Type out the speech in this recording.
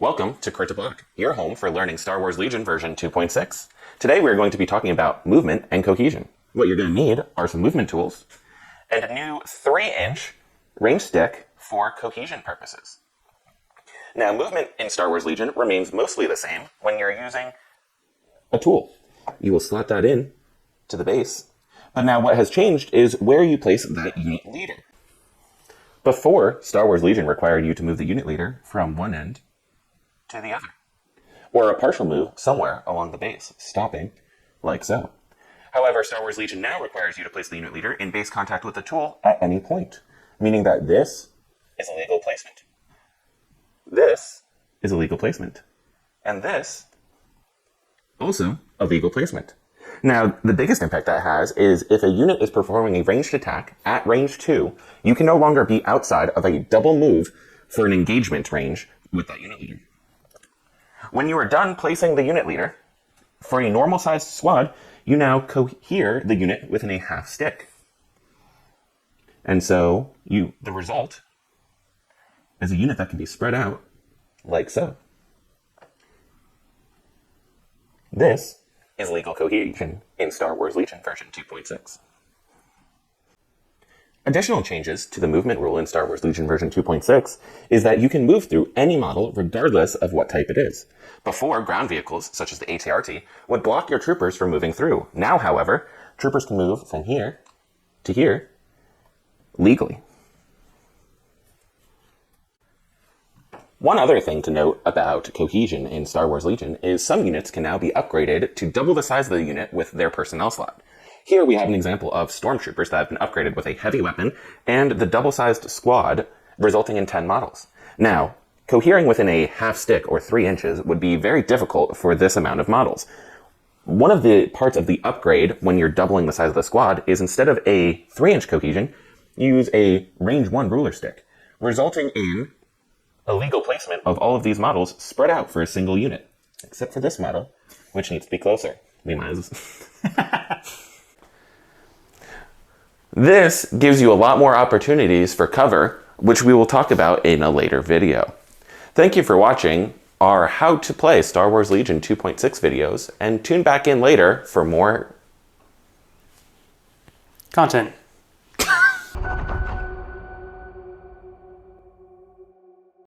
Welcome to Crit to Block, your home for learning Star Wars Legion version 2.6. Today we're going to be talking about movement and cohesion. What you're going to need are some movement tools and a new 3-inch range stick for cohesion purposes. Now, movement in Star Wars Legion remains mostly the same when you're using a tool. You will slot that in to the base. But now what has changed is where you place that unit leader. Before, Star Wars Legion required you to move the unit leader from one end to the other, or a partial move somewhere along the base, stopping like so. However, Star Wars Legion now requires you to place the unit leader in base contact with the tool at any point, meaning that this is a legal placement. This is a legal placement. And this, also a legal placement. Now, the biggest impact that has is if a unit is performing a ranged attack at range 2, you can no longer be outside of a double move for an engagement range with that unit leader. When you are done placing the unit leader, for a normal-sized squad, you now cohere the unit within a half stick. And so, the result is a unit that can be spread out like so. This is legal cohesion in Star Wars Legion version 2.6. Additional changes to the movement rule in Star Wars Legion version 2.6 is that you can move through any model regardless of what type it is. Before, ground vehicles, such as the AT-RT, would block your troopers from moving through. Now, however, troopers can move from here to here legally. One other thing to note about cohesion in Star Wars Legion is some units can now be upgraded to double the size of the unit with their personnel slot. Here we have an example of stormtroopers that have been upgraded with a heavy weapon and the double-sized squad, resulting in 10 models. Now, cohering within a half stick or 3 inches would be very difficult for this amount of models. One of the parts of the upgrade when you're doubling the size of the squad is instead of a 3-inch cohesion, you use a range 1 ruler stick, resulting in a legal placement of all of these models spread out for a single unit, except for this model, which needs to be closer. We might as well. This gives you a lot more opportunities for cover, which we will talk about in a later video. Thank you for watching our How to Play Star Wars Legion 2.6 videos, and tune back in later for more content.